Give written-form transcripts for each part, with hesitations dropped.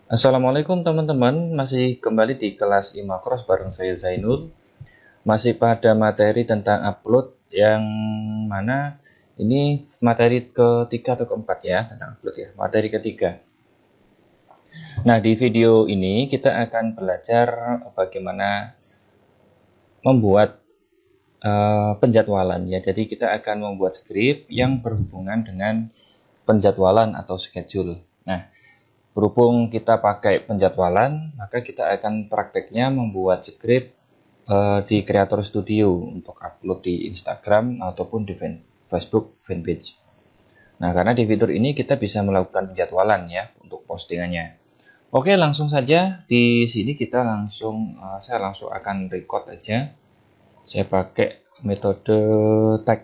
Assalamualaikum teman-teman, masih kembali di kelas Imakros bareng saya Zainul. Masih pada materi tentang upload yang mana ini materi ketiga atau keempat ya, tentang upload ya, materi ketiga. Nah, di video ini kita akan belajar bagaimana membuat penjadwalan ya. Jadi kita akan membuat skrip yang berhubungan dengan penjadwalan atau schedule. Nah, berhubung kita pakai penjadwalan, maka kita akan prakteknya membuat skrip di Creator Studio untuk upload di Instagram ataupun di Facebook fanpage. Nah, karena di fitur ini kita bisa melakukan penjadwalan ya untuk postingannya. Oke, langsung saja di sini kita saya langsung akan record aja. Saya pakai metode tag.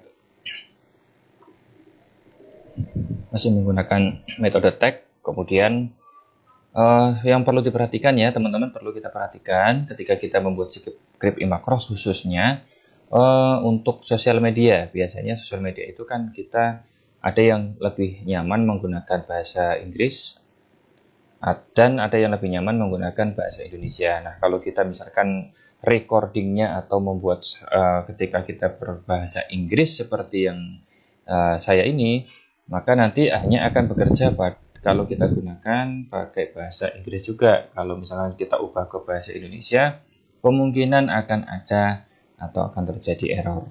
Masih menggunakan metode tag. Kemudian yang perlu diperhatikan ya teman-teman, perlu kita perhatikan ketika kita membuat skrip Imakros khususnya untuk sosial media. Biasanya sosial media itu kan kita ada yang lebih nyaman menggunakan bahasa Inggris dan ada yang lebih nyaman menggunakan bahasa Indonesia. Nah, kalau kita misalkan recordingnya atau membuat ketika kita berbahasa Inggris seperti yang saya ini, maka nanti hanya akan bekerja kalau kita gunakan pakai bahasa Inggris juga. Kalau misalnya kita ubah ke bahasa Indonesia, kemungkinan akan ada atau akan terjadi error.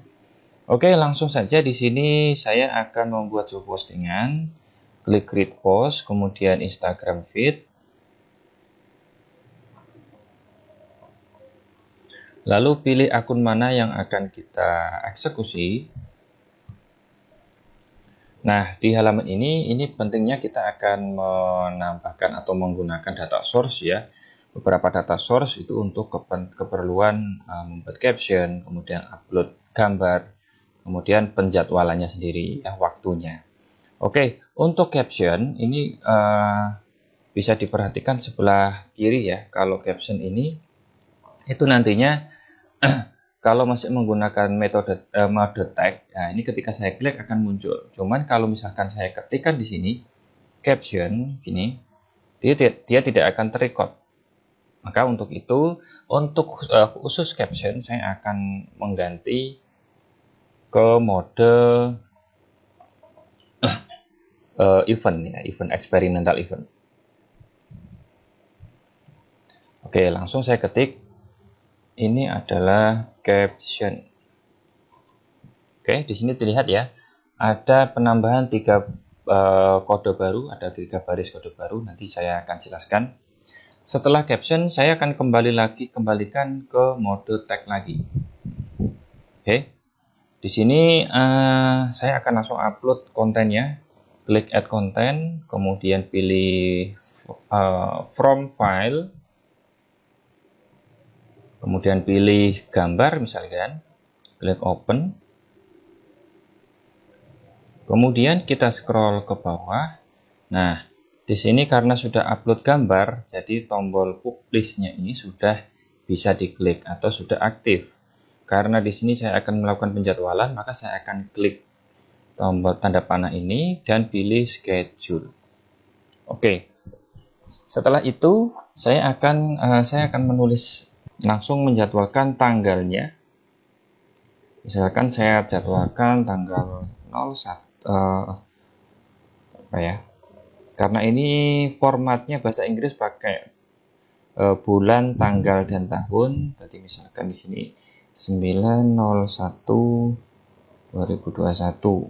Oke, langsung saja di sini saya akan membuat sebuah postingan. Klik create post, kemudian Instagram feed. Lalu pilih akun mana yang akan kita eksekusi. Nah, di halaman ini pentingnya kita akan menambahkan atau menggunakan data source ya. Beberapa data source itu untuk keperluan membuat caption, kemudian upload gambar, kemudian penjadwalannya sendiri ya, waktunya. Oke, untuk caption ini bisa diperhatikan sebelah kiri ya. Kalau caption ini itu nantinya kalau masih menggunakan mode tag, nah ini ketika saya klik akan muncul. Cuman kalau misalkan saya ketikkan di sini caption gini, dia tidak akan terrecord. Maka untuk itu, untuk khusus caption saya akan mengganti ke mode event ya, event experimental event. Oke, langsung saya ketik. Ini adalah caption. Oke, di sini terlihat ya, ada penambahan 3 kode baru, ada 3 baris kode baru. Nanti saya akan jelaskan. Setelah caption, saya akan kembalikan ke mode tag lagi. Oke, di sini saya akan langsung upload kontennya. Klik add content, kemudian pilih from file, kemudian pilih gambar misalkan, klik open. Kemudian kita scroll ke bawah. Nah, di sini karena sudah upload gambar, jadi tombol publish-nya ini sudah bisa diklik atau sudah aktif. Karena di sini saya akan melakukan penjadwalan, maka saya akan klik tombol tanda panah ini dan pilih schedule. Oke. Setelah itu saya akan menulis langsung menjadwalkan tanggalnya. Misalkan saya jadwalkan tanggal 01 apa ya? Karena ini formatnya bahasa Inggris pakai bulan, tanggal dan tahun. Berarti misalkan di sini 9/01/2021.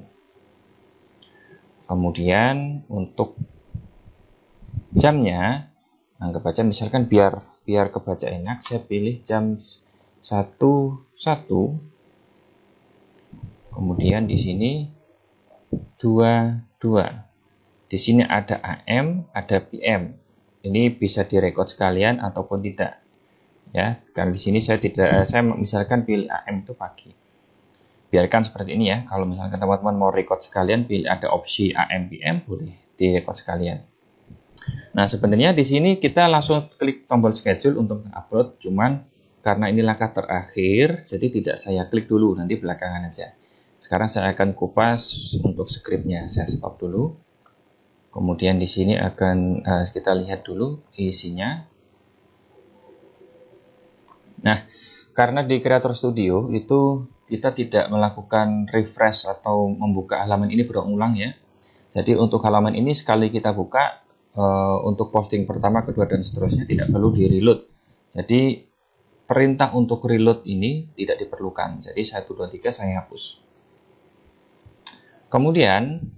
Kemudian untuk jamnya, anggap aja misalkan biar kebaca enak, saya pilih jam 1. Kemudian di sini 22. Di sini ada AM, ada PM. Ini bisa direkod sekalian ataupun tidak. Ya, karena di sini saya misalkan pilih AM itu pagi. Biarkan seperti ini ya. Kalau misalkan teman-teman mau record sekalian, pilih ada opsi AM PM, boleh direkod sekalian. Nah, sebenarnya di sini kita langsung klik tombol schedule untuk upload, cuman karena ini langkah terakhir, jadi tidak saya klik dulu, nanti belakangan aja. Sekarang saya akan kupas untuk skripnya. Saya stop dulu. Kemudian di sini akan kita lihat dulu isinya. Nah, karena di Creator Studio itu kita tidak melakukan refresh atau membuka halaman ini berulang ya. Jadi untuk halaman ini sekali kita buka, untuk posting pertama, kedua, dan seterusnya tidak perlu di reload. Jadi perintah untuk reload ini tidak diperlukan. Jadi 1, 2, 3 saya hapus. Kemudian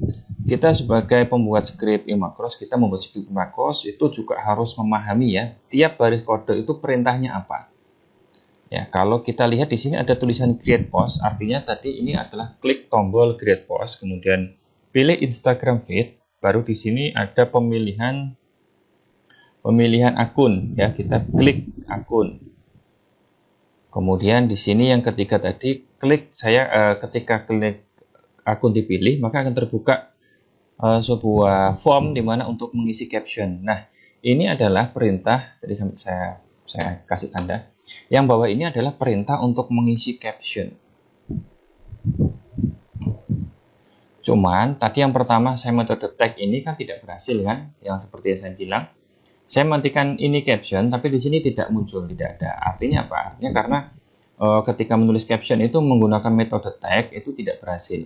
kita sebagai pembuat script Imacross, kita membuat script Imacross itu juga harus memahami ya, tiap baris kode itu perintahnya apa. Ya, kalau kita lihat di sini ada tulisan create post, artinya tadi ini adalah klik tombol create post, kemudian pilih Instagram feed, baru di sini ada pemilihan akun ya, kita klik akun. Kemudian di sini yang ketiga tadi ketika klik akun dipilih, maka akan terbuka sebuah form di mana untuk mengisi caption. Nah, ini adalah perintah, tadi saya kasih tanda. Yang bawah ini adalah perintah untuk mengisi caption. Cuman tadi yang pertama saya metode tag ini kan tidak berhasil kan, yang seperti yang saya bilang. Saya matikan ini caption, tapi di sini tidak muncul, tidak ada. Artinya apa? Artinya karena ketika menulis caption itu menggunakan metode tag itu tidak berhasil.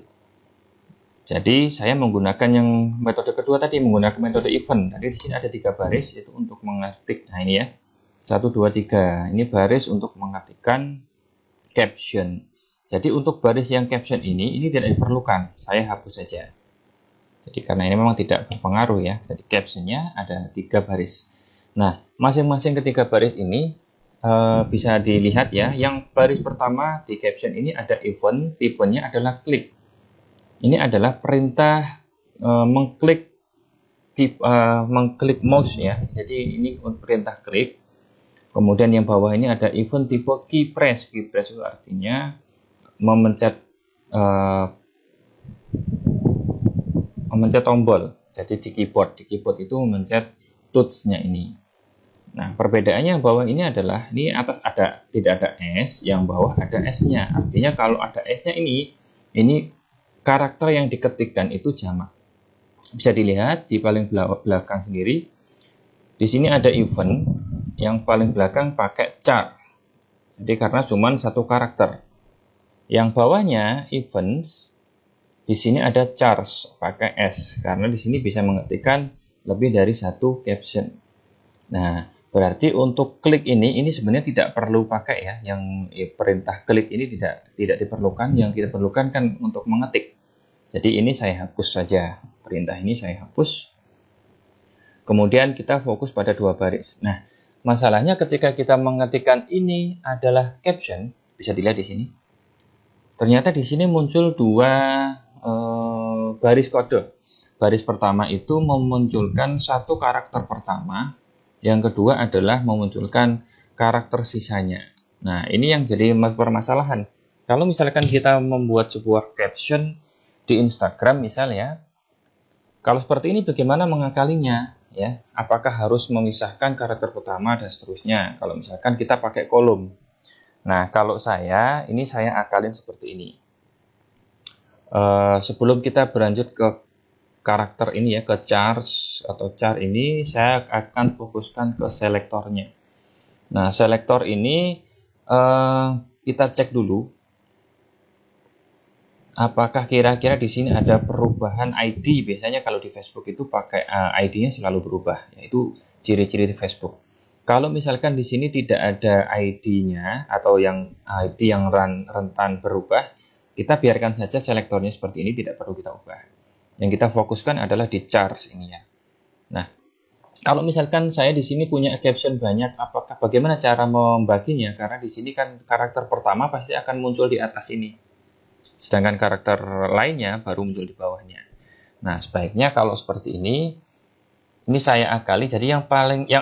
Jadi saya menggunakan yang metode kedua tadi, menggunakan metode event. Tadi di sini ada 3 baris itu untuk mengetik. Nah ini ya. 1, 2, 3. Ini baris untuk mengetikkan caption. Jadi untuk baris yang caption ini tidak diperlukan. Saya hapus saja. Jadi karena ini memang tidak berpengaruh ya. Jadi captionnya ada 3 baris. Nah, masing-masing ketiga baris ini bisa dilihat ya. Yang baris pertama di caption ini ada event, tipenya adalah klik. Ini adalah perintah mengklik mouse ya. Jadi ini perintah klik. Kemudian yang bawah ini ada event tipe key press. Key press itu artinya memencet tombol. Jadi di keyboard itu memencet touch-nya ini. Nah, perbedaannya yang bawah ini adalah ini atas tidak ada S, yang bawah ada S-nya. Artinya kalau ada S-nya ini karakter yang diketikkan itu jamak. Bisa dilihat di paling belakang sendiri. Di sini ada event, yang paling belakang pakai char. Jadi karena cuma 1 karakter. Yang bawahnya events, di sini ada chars pakai S karena di sini bisa mengetikkan lebih dari 1 caption. Nah, berarti untuk klik ini sebenarnya tidak perlu pakai ya. Yang perintah klik ini tidak diperlukan. Yang kita perlukan kan untuk mengetik. Jadi ini saya hapus saja. Perintah ini saya hapus. Kemudian kita fokus pada 2 baris. Nah, masalahnya ketika kita mengetikkan ini adalah caption, bisa dilihat di sini. Ternyata di sini muncul 2 baris kode. Baris pertama itu memunculkan 1 karakter pertama, yang kedua adalah memunculkan karakter sisanya. Nah, ini yang jadi permasalahan. Kalau misalkan kita membuat sebuah caption di Instagram misalnya, kalau seperti ini bagaimana mengakalinya? Ya, apakah harus memisahkan karakter pertama dan seterusnya? Kalau misalkan kita pakai kolom. Nah, kalau saya akalin seperti ini. Sebelum kita berlanjut ke karakter ini ya, ke chars atau char ini, saya akan fokuskan ke selektornya. Nah, selektor ini kita cek dulu. Apakah kira-kira di sini ada perubahan ID? Biasanya kalau di Facebook itu pakai ID-nya selalu berubah, yaitu ciri-ciri di Facebook. Kalau misalkan di sini tidak ada ID-nya atau yang ID yang rentan berubah, kita biarkan saja selektornya seperti ini, tidak perlu kita ubah. Yang kita fokuskan adalah di chars ini ya. Nah, kalau misalkan saya di sini punya caption banyak, bagaimana cara membaginya? Karena di sini kan karakter pertama pasti akan muncul di atas ini. Sedangkan karakter lainnya baru muncul di bawahnya. Nah, sebaiknya kalau seperti ini saya akali. Jadi yang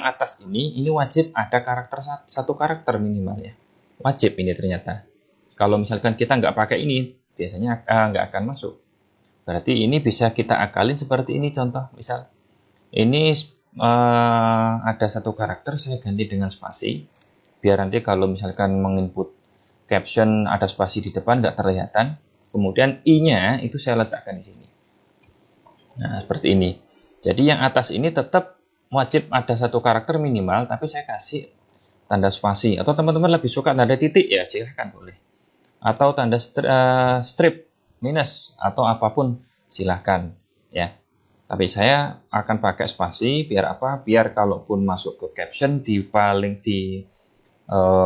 atas ini wajib ada karakter 1 karakter minimal ya. Wajib ini ternyata. Kalau misalkan kita nggak pakai ini, biasanya nggak akan masuk. Berarti ini bisa kita akalin seperti ini contoh. Misal ini ada 1 karakter, saya ganti dengan spasi. Biar nanti kalau misalkan menginput caption ada spasi di depan nggak terlihatan. Kemudian I-nya itu saya letakkan di sini. Nah, seperti ini. Jadi yang atas ini tetap wajib ada satu karakter minimal, tapi saya kasih tanda spasi. Atau teman-teman lebih suka tanda titik ya, silahkan boleh. Atau tanda strip, minus, atau apapun silahkan ya. Tapi saya akan pakai spasi, biar apa? Biar kalaupun masuk ke caption di paling di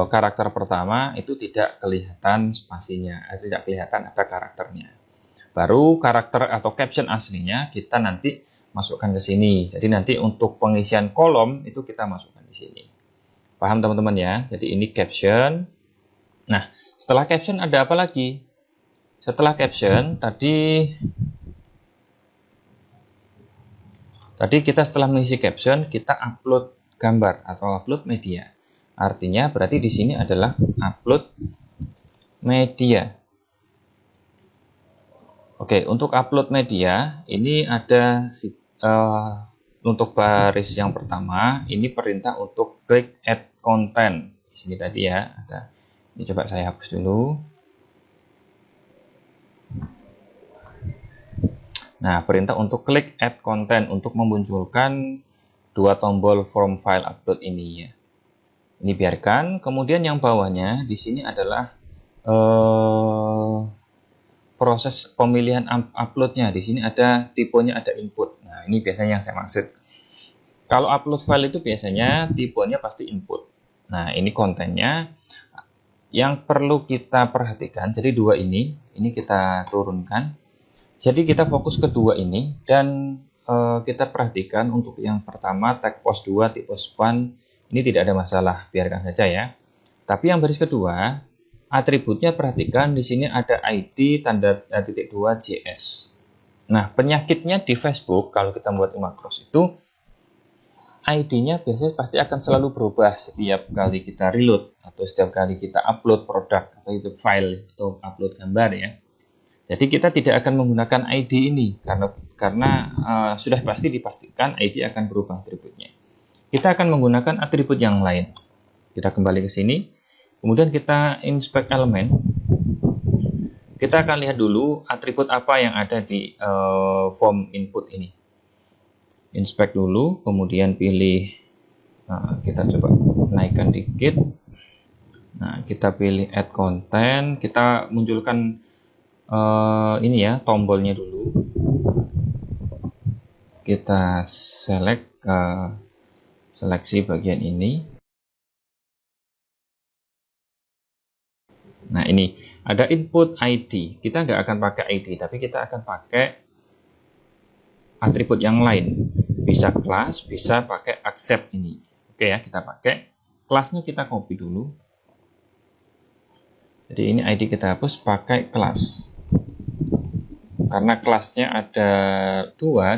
karakter pertama itu tidak kelihatan spasinya, tidak kelihatan ada karakternya. Baru karakter atau caption aslinya kita nanti masukkan ke sini. Jadi nanti untuk pengisian kolom itu kita masukkan di sini. Paham teman-teman ya? Jadi ini caption. Nah, setelah caption ada apa lagi? Setelah caption tadi kita setelah mengisi caption kita upload gambar atau upload media. Artinya berarti di sini adalah upload media. Oke, untuk upload media ini ada untuk baris yang pertama ini perintah untuk klik add content. Di sini tadi ya ada. Ini coba saya hapus dulu. Nah, perintah untuk klik add content untuk memunculkan dua tombol from file upload ini ya. Ini biarkan. Kemudian yang bawahnya di sini adalah proses pemilihan uploadnya. Di sini ada tipenya, ada input. Nah, ini biasanya yang saya maksud. Kalau upload file itu biasanya tipenya pasti input. Nah, ini kontennya. Yang perlu kita perhatikan, jadi dua ini kita turunkan. Jadi kita fokus ke dua ini dan kita perhatikan untuk yang pertama tag post 2 tipos font ini tidak ada masalah, biarkan saja ya. Tapi yang baris kedua, atributnya perhatikan di sini ada ID tanda titik 2 JS. Nah, penyakitnya di Facebook kalau kita membuat Imacross itu ID-nya biasanya pasti akan selalu berubah setiap kali kita reload atau setiap kali kita upload produk atau itu file atau upload gambar ya. Jadi kita tidak akan menggunakan ID ini karena sudah pasti dipastikan ID akan berubah atributnya. Kita akan menggunakan atribut yang lain. Kita kembali ke sini. Kemudian kita inspect elemen. Kita akan lihat dulu atribut apa yang ada di form input ini. Inspect dulu, kemudian pilih. Kita coba naikkan dikit. Nah, kita pilih add content. Kita munculkan ini ya, tombolnya dulu. Kita select seleksi bagian ini. Nah, ini ada input ID. Kita nggak akan pakai ID, tapi kita akan pakai atribut yang lain. Bisa kelas, bisa pakai accept ini. Oke ya, kita pakai. Kelasnya kita copy dulu. Jadi ini ID kita hapus, pakai kelas. Karena kelasnya ada dua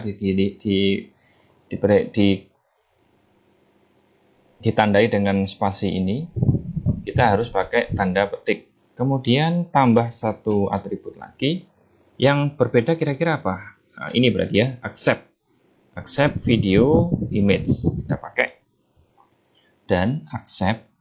ditandai dengan spasi ini, kita harus pakai tanda petik. Kemudian tambah satu atribut lagi yang berbeda kira-kira apa? Nah, ini berarti ya, accept video image kita pakai dan accept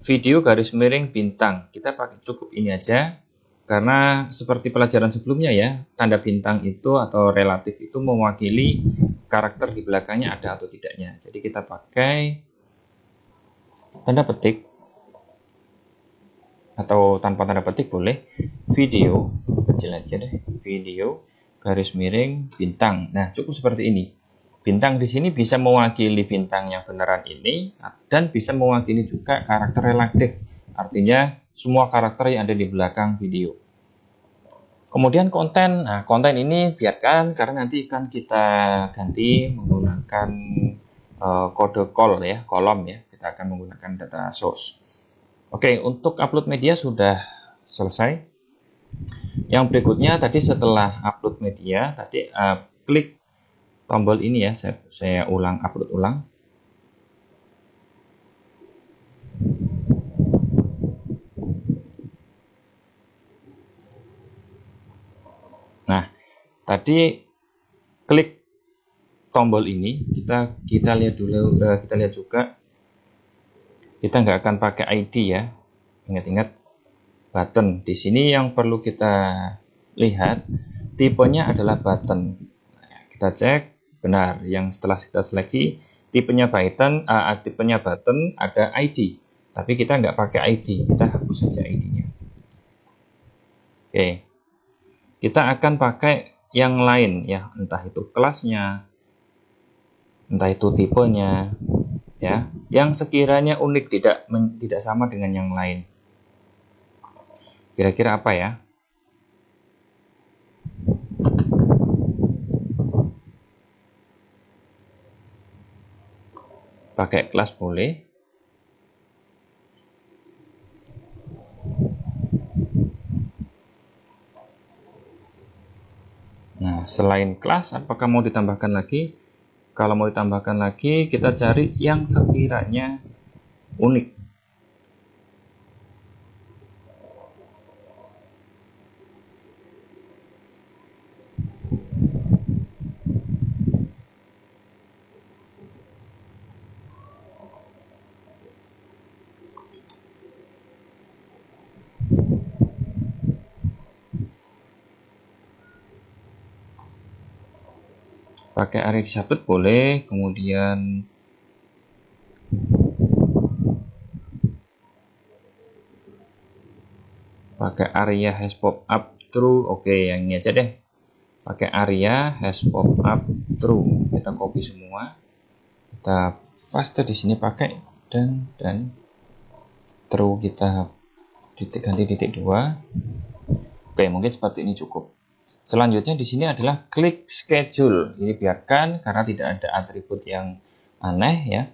video garis miring bintang. Kita pakai cukup ini aja. Karena seperti pelajaran sebelumnya ya, tanda bintang itu atau relatif itu mewakili karakter di belakangnya ada atau tidaknya. Jadi kita pakai tanda petik atau tanpa tanda petik boleh. Video, kecil aja deh. Video garis miring bintang. Nah, cukup seperti ini. Bintang di sini bisa mewakili bintang yang beneran ini dan bisa mewakili juga karakter relatif. Artinya semua karakter yang ada di belakang video. Kemudian konten, nah konten ini biarkan karena nanti akan kita ganti menggunakan kode call ya, kolom ya. Kita akan menggunakan data source. Oke, untuk upload media sudah selesai. Yang berikutnya tadi setelah upload media, tadi klik tombol ini ya, saya ulang, upload ulang. Nah, tadi klik tombol ini, kita lihat dulu, kita lihat juga, kita nggak akan pakai ID ya, ingat-ingat. button. Di sini yang perlu kita lihat tipenya adalah button. Kita cek benar. Yang setelah kita seleksi tipenya button, ada ID. Tapi kita nggak pakai ID, kita hapus saja ID-nya. Oke, kita akan pakai yang lain ya, entah itu kelasnya, entah itu tipenya, ya, yang sekiranya unik, tidak sama dengan yang lain. Kira-kira apa ya? Pakai kelas boleh. Nah, selain kelas, apakah mau ditambahkan lagi? Kalau mau ditambahkan lagi, kita cari yang sekiranya unik. Pakai array disabet boleh, kemudian pakai area has pop up true. Oke, yang ini aja deh. Pakai area has pop up true. Kita copy semua. Kita paste di sini pakai dan true, kita ganti titik 2. Oke, mungkin seperti ini cukup. Selanjutnya di sini adalah klik schedule. Ini biarkan karena tidak ada atribut yang aneh ya.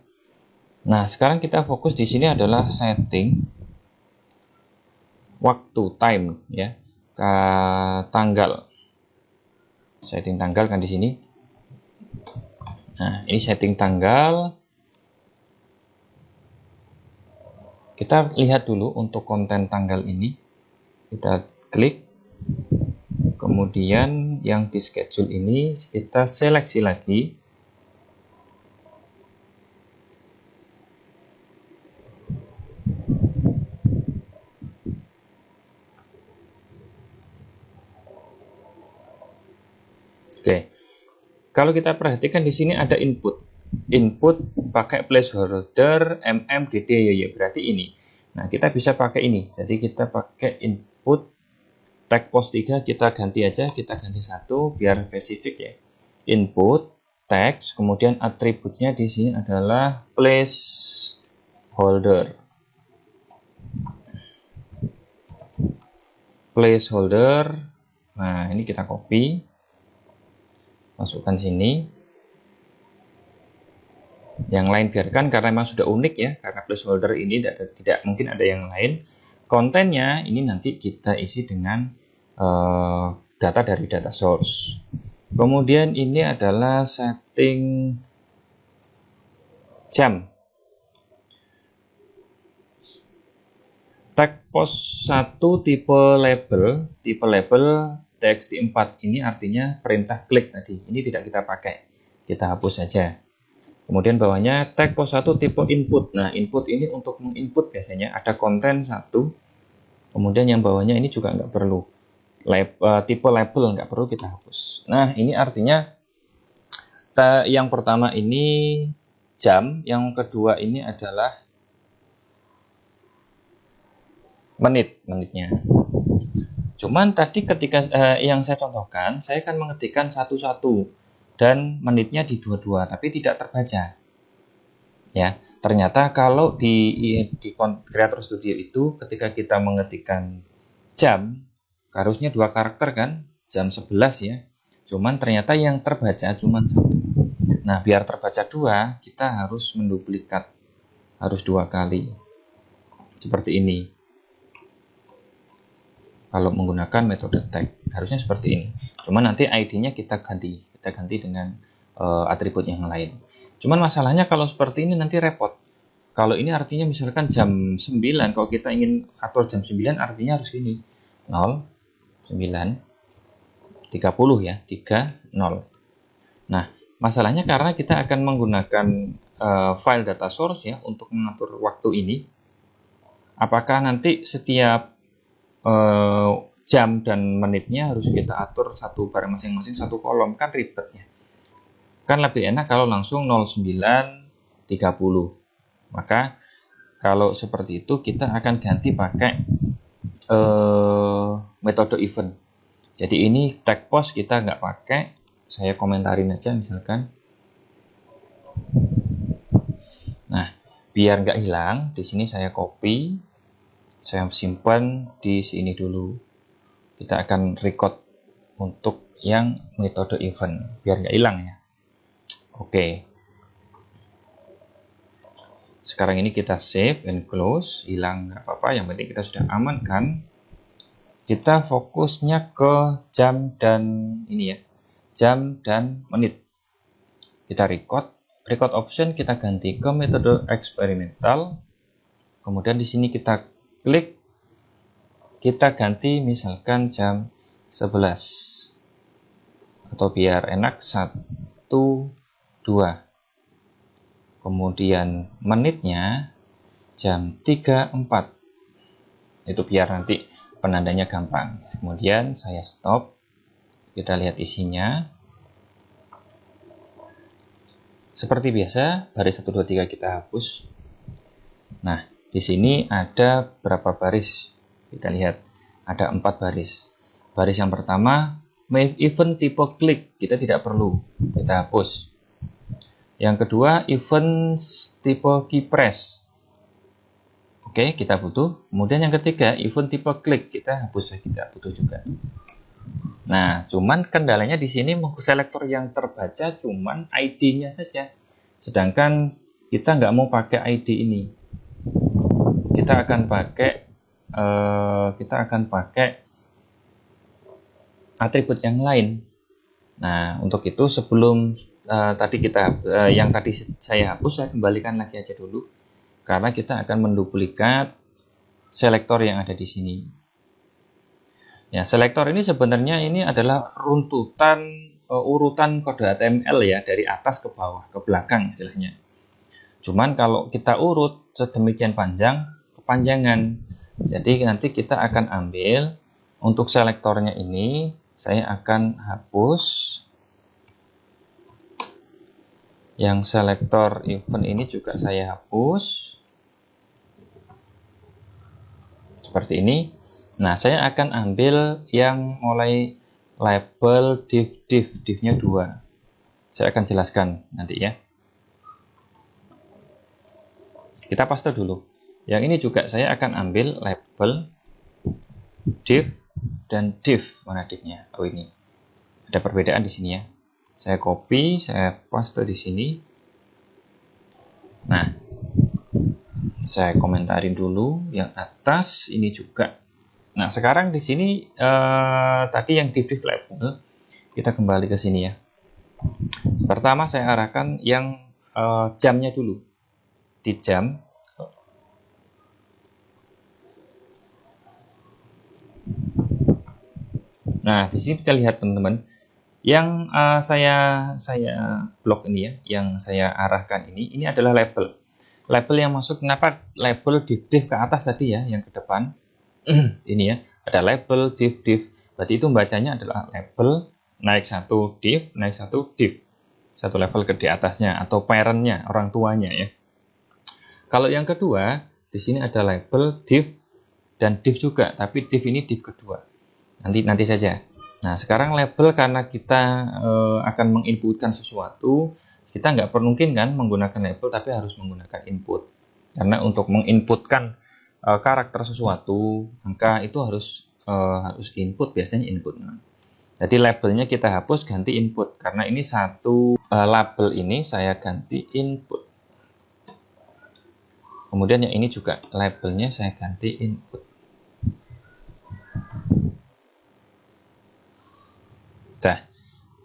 Nah, sekarang kita fokus di sini adalah setting waktu, time ya. Tanggal. Setting tanggal kan di sini. Nah, ini setting tanggal. Kita lihat dulu untuk konten tanggal ini. Kita klik. Kemudian yang di schedule ini kita seleksi lagi. Oke. Kalau kita perhatikan di sini ada input. Input pakai placeholder mmdd ya, berarti ini. Nah, kita bisa pakai ini. Jadi kita pakai input tag post 3, kita ganti aja, kita ganti 1 biar spesifik ya. Input text, kemudian atributnya di sini adalah placeholder. Placeholder. Nah, ini kita copy. Masukkan sini. Yang lain biarkan karena memang sudah unik ya, karena placeholder ini tidak mungkin ada yang lain. Kontennya ini nanti kita isi dengan data dari data source. Kemudian ini adalah setting jam. Tag post 1 tipe label txt4 ini artinya perintah klik tadi. Ini tidak kita pakai. Kita hapus saja. Kemudian bawahnya tag post 1 tipe input. Nah, input ini untuk menginput biasanya ada konten 1. Kemudian yang bawahnya ini juga nggak perlu. Tipe label nggak perlu, kita hapus. Nah, ini artinya yang pertama ini jam, yang kedua ini adalah menitnya. Cuman tadi ketika yang saya contohkan, saya akan mengetikkan satu-satu dan menitnya di dua-dua, tapi tidak terbaca. Ya, ternyata kalau di Creator Studio itu ketika kita mengetikkan jam, harusnya 2 karakter kan, jam 11 ya. Cuman ternyata yang terbaca cuma 1. Nah, biar terbaca 2, kita harus menduplikat. Harus 2 kali. Seperti ini. Kalau menggunakan metode tag, harusnya seperti ini. Cuman nanti ID-nya kita ganti dengan atribut yang lain. Cuman masalahnya kalau seperti ini nanti repot. Kalau ini artinya misalkan jam 9, kalau kita ingin atur jam 9 artinya harus ini. 0, 9, 30 ya, 3, 0. Nah, masalahnya karena kita akan menggunakan file data source ya untuk mengatur waktu ini. Apakah nanti setiap jam dan menitnya harus kita atur satu barang masing-masing satu kolom, kan ribetnya. Kan lebih enak kalau langsung 09.30. Maka kalau seperti itu kita akan ganti pakai metode event. Jadi ini tag post kita nggak pakai, saya komentarin aja misalkan. Nah, biar nggak hilang, di sini saya copy, saya simpan di sini dulu. Kita akan record untuk yang metode event biar nggak hilang ya. Oke. Sekarang ini kita save and close, hilang nggak apa-apa, yang penting kita sudah amankan. Kita fokusnya ke jam dan ini ya, jam dan menit. Kita record option kita ganti ke metode eksperimental. Kemudian di sini kita klik, kita ganti misalkan jam 11 atau biar enak 1, 2. Kemudian menitnya jam 3, 4. Itu biar nanti penandanya gampang. Kemudian saya stop. Kita lihat isinya. Seperti biasa, baris 1, 2, 3 kita hapus. Nah, di sini ada berapa baris? Kita lihat, ada 4 baris. Baris yang pertama, event tipe klik, kita tidak perlu, kita hapus. Yang kedua, event tipe key press. Oke, kita butuh. Kemudian yang ketiga, event tipe klik, kita hapus, saya tidak butuh juga. Nah, cuman kendalanya di sini selektor yang terbaca cuman ID-nya saja. Sedangkan kita nggak mau pakai ID ini. Kita akan pakai atribut yang lain. Nah, untuk itu sebelum yang tadi saya hapus, saya kembalikan lagi aja dulu karena kita akan menduplikat selektor yang ada di sini. Ya, selektor ini sebenarnya ini adalah runtutan urutan kode HTML ya, dari atas ke bawah, ke belakang istilahnya. Cuman kalau kita urut sedemikian panjang, kepanjangan. Jadi nanti kita akan ambil untuk selektornya ini, saya akan hapus. Yang selektor event ini juga saya hapus. Seperti ini. Nah, saya akan ambil yang mulai label div-nya 2. Saya akan jelaskan nanti ya. Kita paste dulu. Yang ini juga saya akan ambil label div dan div. Mana divnya? Oh, ini. Ada perbedaan di sini ya. Saya copy, saya paste di sini. Nah, saya komentarin dulu yang atas ini juga. Nah, sekarang di sini tadi yang div label, kita kembali ke sini ya. Pertama saya arahkan yang jamnya dulu. Di jam. Nah, di sini kita lihat teman-teman, yang saya blok ini ya, yang saya arahkan ini adalah label. Label yang masuk, kenapa label div ke atas tadi ya, yang ke depan. Ini ya, ada label div. Berarti itu bacanya adalah label naik 1 div, naik 1 div. Satu level ke di atasnya atau parentnya, orang tuanya ya. Kalau yang kedua, di sini ada label div dan div juga, tapi div ini div kedua. Nanti saja. Nah, sekarang label karena kita akan menginputkan sesuatu, kita nggak perlu mungkin kan menggunakan label, tapi harus menggunakan input. Karena untuk menginputkan karakter sesuatu, angka itu harus input, biasanya input. Jadi labelnya kita hapus, ganti input. Karena ini satu label ini saya ganti input. Kemudian yang ini juga labelnya saya ganti input. Dah,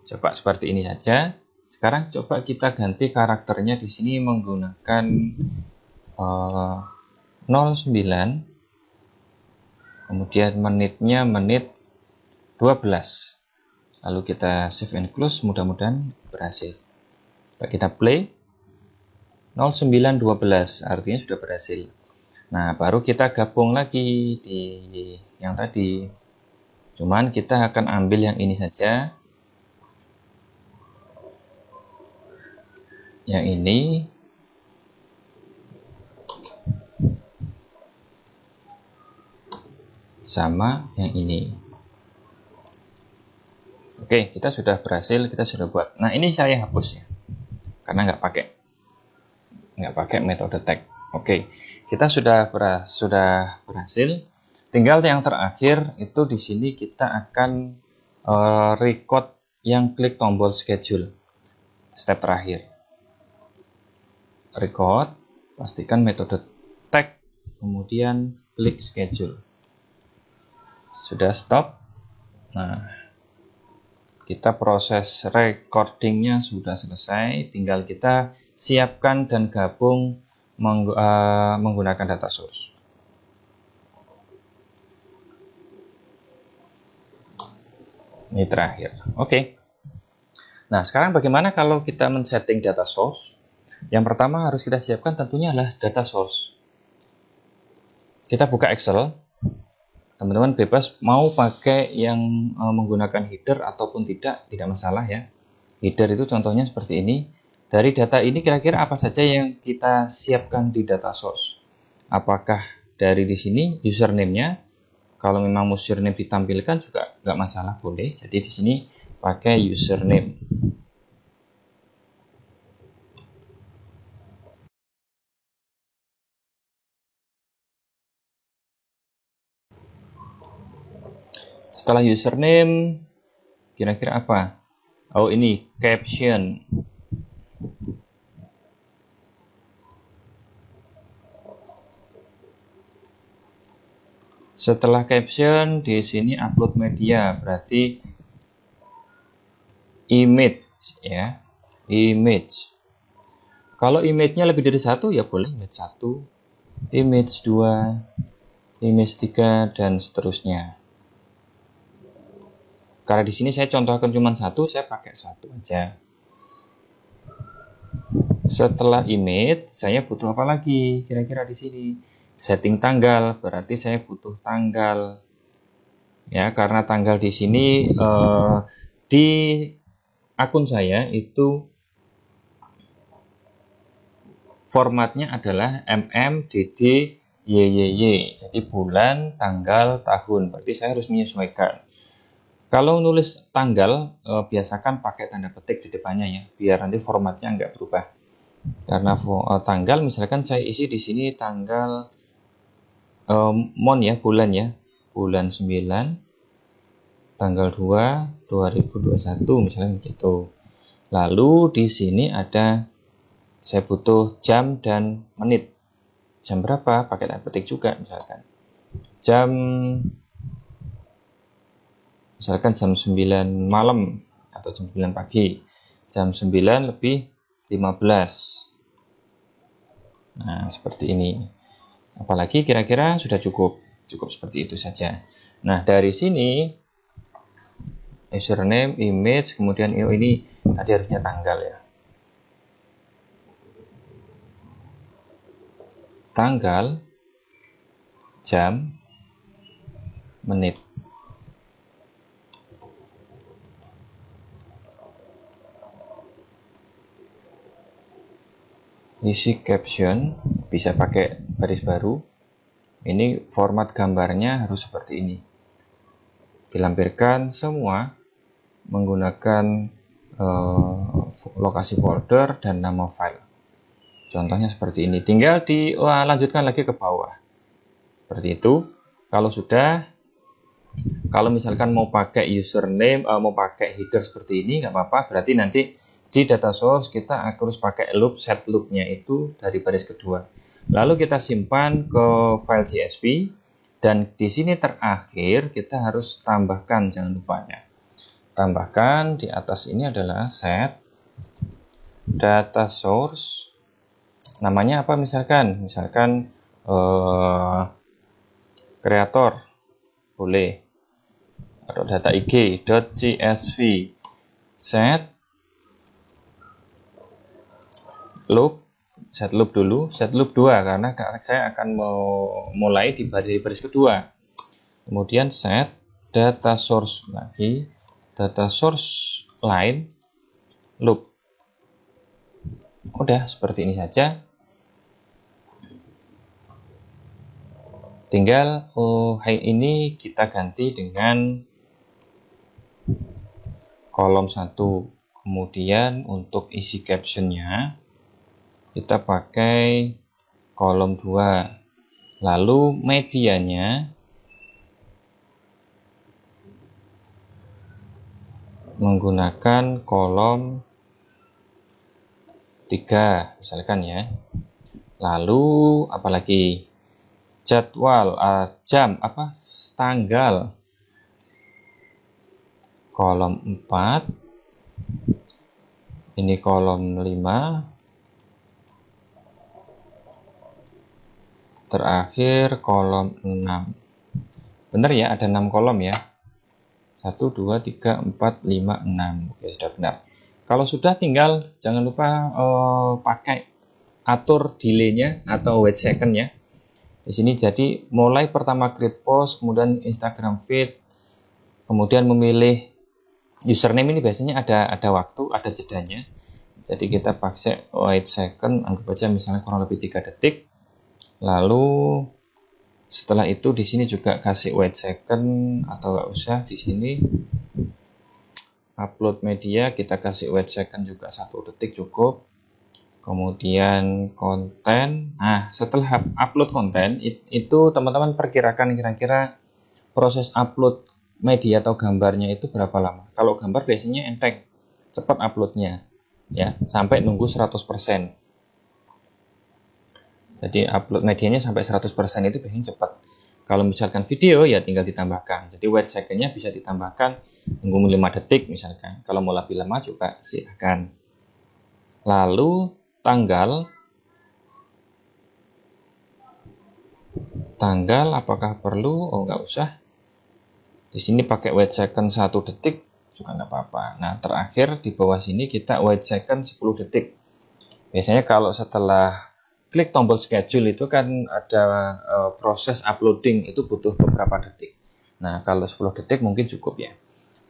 coba seperti ini saja. Sekarang coba kita ganti karakternya di sini menggunakan 09. Kemudian menitnya menit 12. Lalu kita save and close, mudah-mudahan berhasil. Kita play. 09.12 artinya sudah berhasil. Nah, baru kita gabung lagi di yang tadi. Cuman kita akan ambil yang ini saja. Yang ini. Sama yang ini. Oke, kita sudah berhasil, kita sudah buat. Nah, ini saya hapus ya. Karena nggak pakai metode tag. Oke, kita sudah berhasil. Tinggal yang terakhir itu di sini kita akan record yang klik tombol schedule. Step terakhir. Record, pastikan metode tag, kemudian klik schedule. Sudah stop. Nah, kita proses recordingnya sudah selesai, tinggal kita siapkan dan gabung menggunakan data source. Ini terakhir. Oke. Nah, sekarang bagaimana kalau kita men-setting data source? Yang pertama harus kita siapkan tentunya adalah data source. Kita buka Excel. Teman-teman bebas mau pakai yang menggunakan header ataupun tidak masalah ya. Header itu contohnya seperti ini. Dari data ini kira-kira apa saja yang kita siapkan di data source? Apakah dari di sini username-nya? Kalau memang username ditampilkan juga nggak masalah, boleh. Jadi di sini pakai username. Setelah username, kira-kira apa? Oh, ini caption. Setelah caption, di sini upload media, berarti image ya. Image. Kalau image-nya lebih dari satu ya boleh image 1, image 2, image 3 dan seterusnya. Karena di sini saya contohkan cuma satu, saya pakai satu aja. Setelah image, saya butuh apa lagi? Kira-kira di sini setting tanggal, berarti saya butuh tanggal. Ya, karena tanggal di sini di akun saya itu formatnya adalah MMDDYYY. Jadi bulan, tanggal, tahun. Berarti saya harus menyesuaikan. Kalau nulis tanggal, biasakan pakai tanda petik di depannya ya, biar nanti formatnya nggak berubah. Karena tanggal, misalkan saya isi di sini tanggal mon ya, bulan ya, bulan 9, tanggal 2, 2021 misalnya gitu. Lalu di sini ada saya butuh jam dan menit. Jam berapa? Pakai tanda petik juga misalkan. Misalkan jam 9 malam atau jam 9 pagi. Jam 9 lebih 15. Nah, seperti ini. Apalagi kira-kira sudah cukup. Cukup seperti itu saja. Nah, dari sini username, image, kemudian ini tadi harusnya tanggal ya. Tanggal, jam, menit. Isi caption, bisa pakai baris baru. Ini format gambarnya harus seperti ini. Dilampirkan semua menggunakan lokasi folder dan nama file. Contohnya seperti ini. Tinggal lanjutkan lagi ke bawah. Seperti itu. Kalau misalkan mau pakai username, mau pakai header seperti ini, nggak apa-apa. Berarti nanti di data source kita harus pakai loop, set loopnya itu dari baris kedua. Lalu kita simpan ke file CSV, dan di sini terakhir kita harus tambahkan, jangan lupa ya. Tambahkan di atas ini adalah set data source. Namanya apa misalkan? Misalkan kreator, boleh. Atau data ig.csv. Set loop, set loop dulu, set loop 2 karena saya akan mulai di baris kedua. kemudian set data source lagi, data source line loop. Udah seperti ini saja. Tinggal ini kita ganti dengan kolom 1. Kemudian untuk isi captionnya kita pakai kolom 2. Lalu medianya menggunakan kolom 3 misalkan ya. Lalu apalagi jadwal jam tanggal kolom 4, ini kolom 5, terakhir kolom 6. Benar ya, ada 6 kolom ya. 1, 2, 3, 4, 5, 6. Oke, sudah benar. Kalau sudah, tinggal jangan lupa pakai atur delay-nya atau wait second ya. Di sini jadi mulai pertama create post, kemudian Instagram feed, kemudian memilih username. Ini biasanya ada waktu, ada jedanya. Jadi kita pakai wait second, anggap aja misalnya kurang lebih 3 detik. Lalu setelah itu di sini juga kasih wait second atau nggak usah, di sini upload media kita kasih wait second juga 1 detik cukup. Kemudian konten. Nah, setelah upload konten itu teman-teman perkirakan kira-kira proses upload media atau gambarnya itu berapa lama. Kalau gambar biasanya enteng, cepat uploadnya ya, sampai nunggu 100%. Jadi upload medianya sampai 100% itu biasanya cepat. Kalau misalkan video ya tinggal ditambahkan. Jadi wait second-nya bisa ditambahkan nunggu 5 detik misalkan. Kalau mau lebih lama juga silahkan. Lalu tanggal apakah perlu? Oh, nggak usah. Di sini pakai wait second 1 detik juga nggak apa-apa. Nah, terakhir di bawah sini kita wait second 10 detik. Biasanya kalau setelah klik tombol schedule itu kan ada proses uploading, itu butuh beberapa detik. Nah, kalau 10 detik mungkin cukup ya.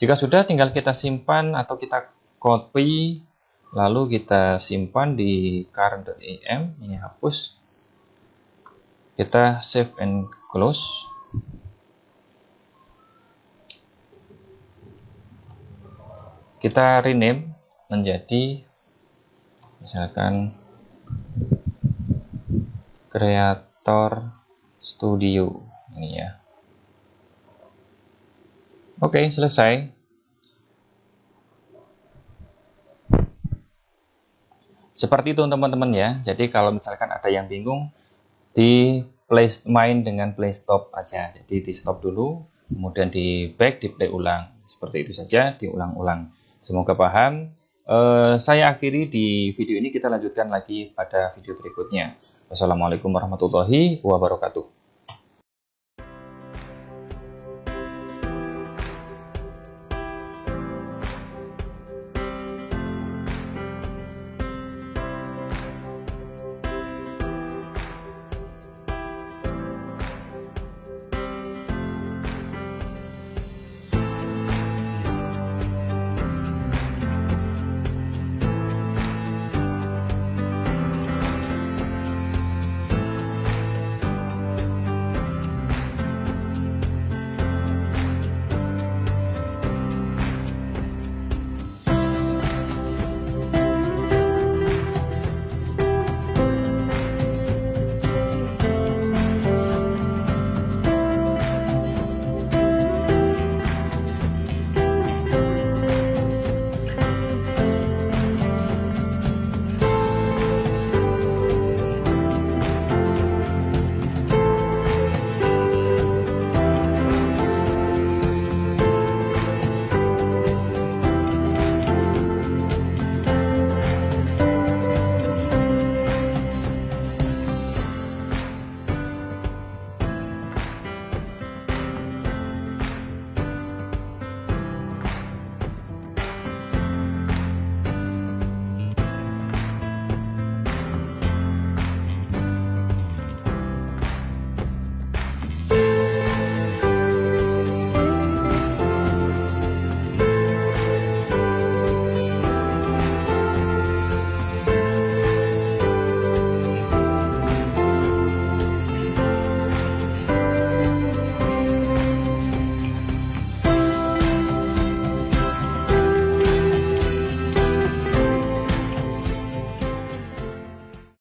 Jika sudah, tinggal kita simpan atau kita copy, lalu kita simpan di current.im. Ini hapus. Kita save and close. Kita rename menjadi misalkan Creator Studio ini ya. Oke, selesai. Seperti itu teman-teman ya. Jadi kalau misalkan ada yang bingung, main dengan play stop aja. Jadi di stop dulu, kemudian di back, di play ulang. Seperti itu saja, diulang-ulang. Semoga paham. Saya akhiri di video ini, kita lanjutkan lagi pada video berikutnya. Wassalamualaikum warahmatullahi wabarakatuh.